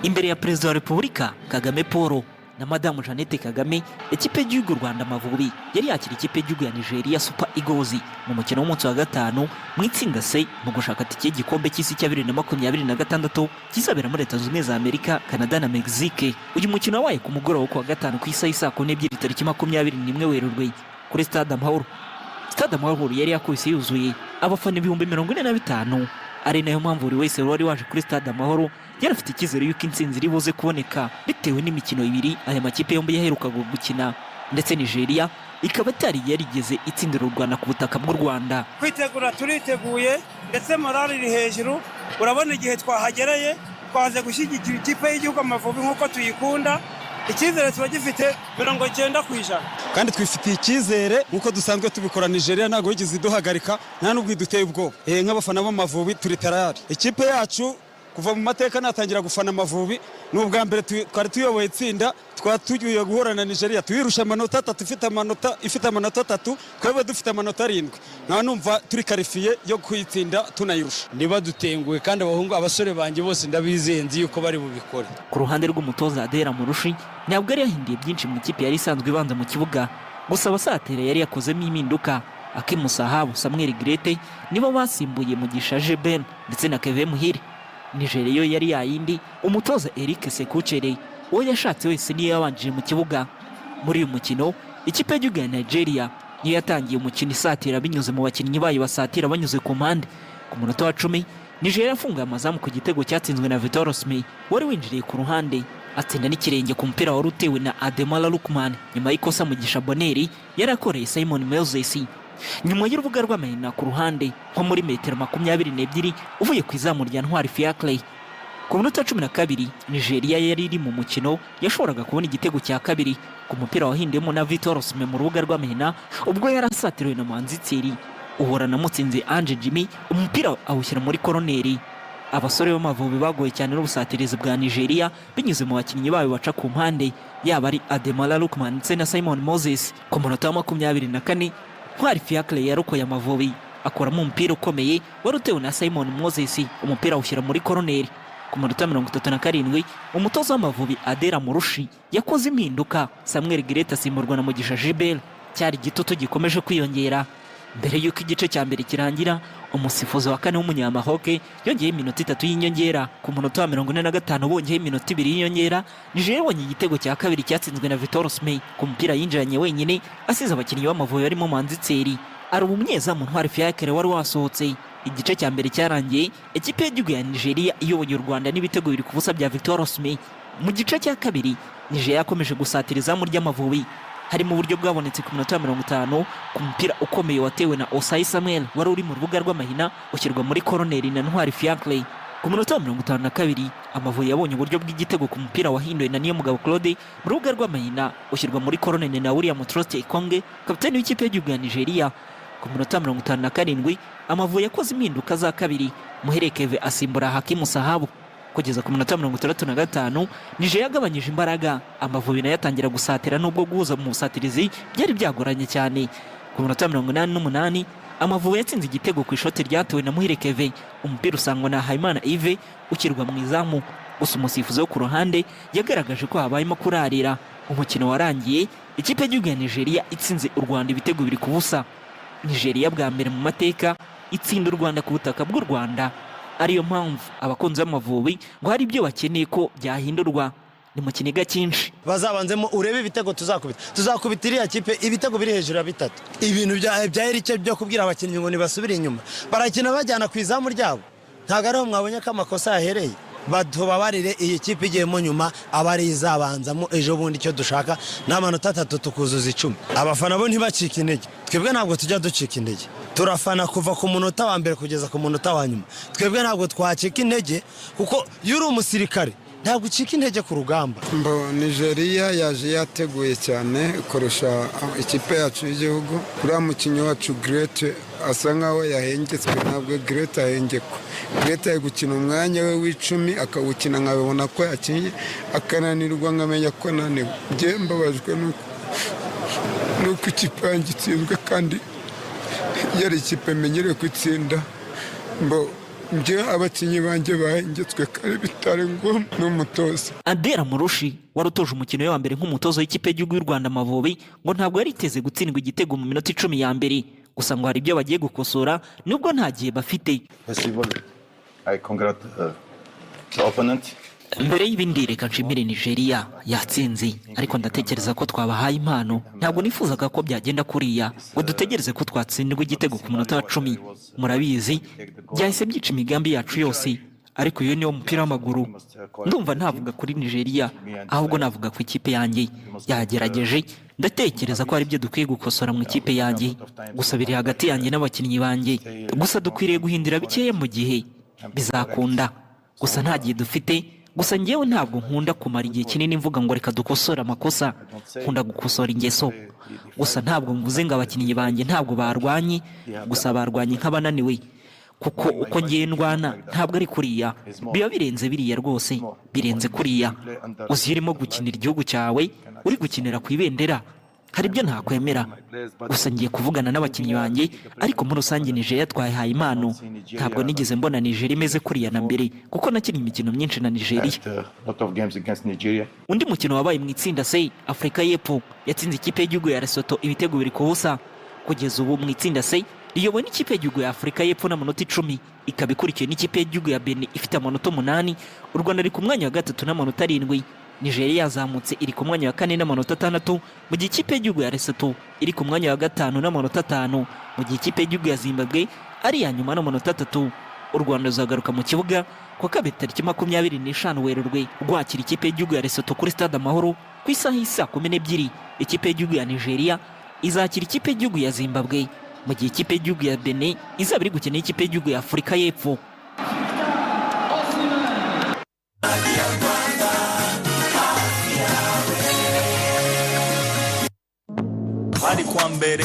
imbere ya Perezida wa Repubulika Kagame Paul na Madamu Jeannette Kagame, ikipe y'igihugu Rwanda Amavubi yari yakira ikipe y'igihugu ya Nigeria Super Eagles mu mukino w'umunsi wa gatanu mu itsinda C mu gushaka tike y'igikombe cy'isi cya 2026 kizabera muri Leta Zunze Ubumwe za Amerika, Canada na Mexique. Uyu mukino wabaye ku mugoroba ku wa gatanu ku isaha saa 2 tariki 21 Werurwe kuri Stade Amahoro. Stade Amahoro yari yakubise yuzuye abafana 45,000. Ari nayo mpamvu buri wese wari waje kuri Stade Amahoro yarafite icyizere yuko intsinzi iri buze kuboneka bitewe n'imikino ibiri aya makipe yombi yaherukaga gukina, ndetse Nigeria ikaba atari yarigeze itsindira u Rwanda ku butaka bw'u Rwanda. Kwitegura turiteguye ndetse morale iri hejuru, urabona igihe twahagereye twaze gushyigikira ikipe y'igihugu Amavubi nk'uko tuyikunda. Icyizere tuba gifite 90%, kandi twifitiye icyizere nk'uko dusanzwe tubikora. Nigeria ntabwo yigeze iduhagarika, nta n'ubwo iduteye ubwoba. Nk'abafana b'Amavubi turi tayari. Ikipe yacu kuva mu mateka natangira gufana Amavubi n'ubwa mbere twari tuyoboye itsinda, twatugiye guhura na Nigeria tuyirusha amanota 3 ifite amanota 3, twebwe dufite amanota 7. nka numva turi karifiye yo kwitsinda tunayirusha. Niba dutenguye kandi abasore banjye bose ndabizenzi yuko bari bubikore. Ku ruhande rw'umutoza Adera Murushi ntabwo yari yahindiye byinshi mu ikipe yari isanzwe ibanza mu kibuga, gusa abasatira yari yakozemo impinduka. Akim Sahabu, Samuel Grete nibo basimbuye Mugisha Jeben ndetse na Kevin Muhire. Nigeria yo yari yayindi, umutoza Eric Sekuchere uwo yashatse wese niyo yabanjije mu kibuga. Muri uyu mukino ikipe y'igihugu ya Nigeria niyo yatangiye umukino isatira binyuze mu bakinnyi bayo basatira banyuze ku mpande. Ku munota wa 10 Nigeria yafunguye amazamu ku gitego cyatsinzwe na Victor Osimhen wari winjiriye ku ruhande atsinda n'ikirenge ku mupira wari utewe na Ademola Lookman nyuma y'ikosa Mugisha Boneri yari akoreye Simon Moses. Nyuma y'urubuga rw'amahina ku ruhande nko muri metero 22 uvuye ku izamu rya Ntwari Fiacre. Ku munota 12 Nigeria yari iri mu mukino yashoboraga kubona igitego cya kabiri ku mupira wahindemo na Victor Osimhen mu rubuga rw'amahina ubwo yarasatiriwe na Manzi Thierry uhora na Mutsinze Ange Jimmy, umupira awushyira muri koroneri. Abasore b'Amavubi bagoye cyane n'ubusatirizi bwa Nigeria binyuze mu bakinnyi bayo baca ku mpande, yaba ari Ademola Lookman ndetse na Simon Moses. Ku munota wa 24 Ntwari Fiacre yarokoye Amavubi akoramo umupira ukomeye wari utewe na Simon Moses, umupira awushyira muri koroneri. Ku munota 37 umutoza w'Amavubi Adera Murushi yakoze impinduka, Samuel Grete asimburwa na Mugisha Jeben. Cyari gitutu gikomeje kwiyongera. Mbere y'uko igice cya mbere kirangira, umusifuzi wa kane w'umunyamahoke yongeye iminota 3 y'inyongera. Ku munota wa 45 bongeye iminota 2 y'inyongera. Nigeria yabonye igitego cya kabiri cyatsinzwe na Victor Osimhen ku mupira yinjiranye wenyine asize abakinnyi b'Amavubi barimo Manzi Thierry. Ari umunyezamu Ntwari Fiacre wari wasohotse. Igice cya mbere cyarangiye ikipe y'igihugu ya Nigeria iyoboye u Rwanda n'ibitego 2 ku busa bya Victor Osimhen. Mu gice cya kabiri Nigeria yakomeje gusatiriza mu ry'Amavubi, hari mu buryo bwabonetse ku minota 50 ku mupira ukomeye watewe na Osai Samuel wari uri mu rubuga rw'amahina ushyirwa muri koroneri na Ntwari Fiacre. Ku minota 52 Amavubi yabonye uburyo bw'igitego ku mupira wahinduwe na Niyomugabo Claude mu rubuga rw'amahina ushyirwa muri koroneri na William Troste Ikonge, kapiteni w'ikipe y'igihugu ya Nigeria. Ku minota 57 Amavubi yakoze impinduka za kabiri, Muherekeve asimbura Hakim Sahabu. Kugeza ku minota 65 Nigeria yagabanyije imbaraga, Amavubi nayo yatangira gusatira nubwo guhuza mu busatirizi byari byagoranye cyane. Ku minota 88 Amavubi yatsinze igitego ku ishoti ryatewe na Muhirekeve, umupira usangwa na Haimana Yves ukirwa mu izamu. Gusa umusifuzi wo ku ruhande yagaragaje ko habayemo kurarira. Umukino warangiye ikipe y'igihugu ya Nigeria itsinze u Rwanda ibitego 2 ku busa. Nigeria bwa mbere mu mateka itsinda u Rwanda ku butaka bw'u Rwanda. Ariyo mpamvu abakunzi b'Amavubi ngo hari ibyo bakeneye ko byahindurwa. Ni mu kiniga cyinshi bazabanzemo urebe ibitego tuzakubita iriya kipe ibitego biri hejuru ya 3. Ibintu bya Eric byo kubwira abakinnyi ngo nibasubire inyuma barakina bajyana ku izamu ryabo, ntago ariho mwabonye ko amakosa yahereye. Badubabarire iyi kipe igiyemo nyuma abari izabanzamo ejo bundi icyo dushaka n'amanota 3 tukuzuza 10. Abafana bo ntibacika intege, twebwe ntabwo tujya ducika intege, turafana kuva ku munota wa mbere kugeza ku munota wa nyuma. Twebwe ntabwo twacika intege kuko yuri umusirikare ntabwo ucika intege ku rugamba. Nigeria yaje yateguye cyane kurusha ikipe yacu y'igihugu. Kuri mukinnyi wacu Grete asa nkaho yahengetswe, ntabwo Grete ahengekwa. Grete ari gukina umwanya we w'10 akawukina nkabibona ko yakinnye akananirwa nkamenya ko naniwe. Njye mbabajwe nuko ikipe yanjye itsinzwe kandi yari ikipe menyereye kwitsinda. njye abakinnyi banjye bahengetswe kare bitari ngombwa n'umutoza. Adera Murushi wari utoje umukino wa mbere nk'umutoza w'ikipe y'igihugu y'u Rwanda Amavubi ngo ntabwo yari iteze gutsindwa igitego mu minota 10 ya mbere, gusa ngo hari ibyo bagiye gukosora nubwo nta gihe bafite. I congratulate the opponent. Mbere y'ibindi reka nshimire Nigeria yatsinze, ariko ndatekereza ko twabahaye impano. Ntabwo nifuzaga ko byagenda kuriya ngo dutegereze ko twatsindwa igitego ku munota wa 10. Murabizi byahise byica imigambi yacu yose, ariko iyo niwo mupira w'amaguru. Ndumva ntavuga kuri Nigeria, ahubwo navuga ku ikipe yanjye. Yagerageje, ndatekereza ko hari ibyo dukwiye gukosora mu ikipe yanjye, gusa biri hagati yanjye n'abakinnyi banjye. Gusa dukwiriye guhindura bikeya mu gihe bizakunda, gusa nta gihe dufite. Gusa njyewe ntabwo nkunda kumara igihe kinini mvuga ngo reka dukosora amakosa, nkunda gukosora ingeso. Gusa ntabwo mvuze ngo abakinnyi banjye ntabwo barwanye, gusa barwanye nk'abananiwe, kuko uko ngiye ndwana ntabwo ari kuriya, biba birenze biriya rwose, birenze kuriya. Uzi urimo gukinira igihugu cyawe, uri gukinira ku ibendera, hari ibyo ntakwemera. Gusa ngiye kuvugana n'abakinnyi banjye, ariko muri rusange Nigeria twahaye impano. Ntabwo nigeze mbona Nigeria imeze kuriya na mbere, kuko nakinnye imikino myinshi na Nigeria. Undi mukino wabaye mu itsinda C, Afurika y'Epfo yatsinze ikipe y'igihugu ya Lesotho ibitego 2-0. Kugeza ubu mu itsinda C riyobowe n'ikipe y'igihugu ya Afurika y'Epfo n'amanota 10, ikaba ikurikiwe n'ikipe y'igihugu ya Benin ifite amanota 8. U Rwanda riri ku mwanya wa 3 n'amanota 7. Nigeria yazamutse iri ku mwanya wa 4 n'amanota 6, mu gihe ikipe y'igihugu ya Lesotho iri ku mwanya wa 5 n'amanota 5, mu gihe ikipe y'igihugu ya Zimbabwe ari ya nyuma n'amanota 3. U Rwanda ruzagaruka mu kibuga ku kabiri tariki 25 Werurwe rwakira ikipe y'igihugu ya Lesotho kuri stade Amahoro ku isaha y'isa 12. Ikipe y'igihugu ya Nigeria izakira ikipe y'igihugu ya Zimbabwe, mu gihe ikipe y'igihugu ya Benin izaba iri gukina ikipe y'igihugu ya Afurika y'Epfo. Hadi kwa mbere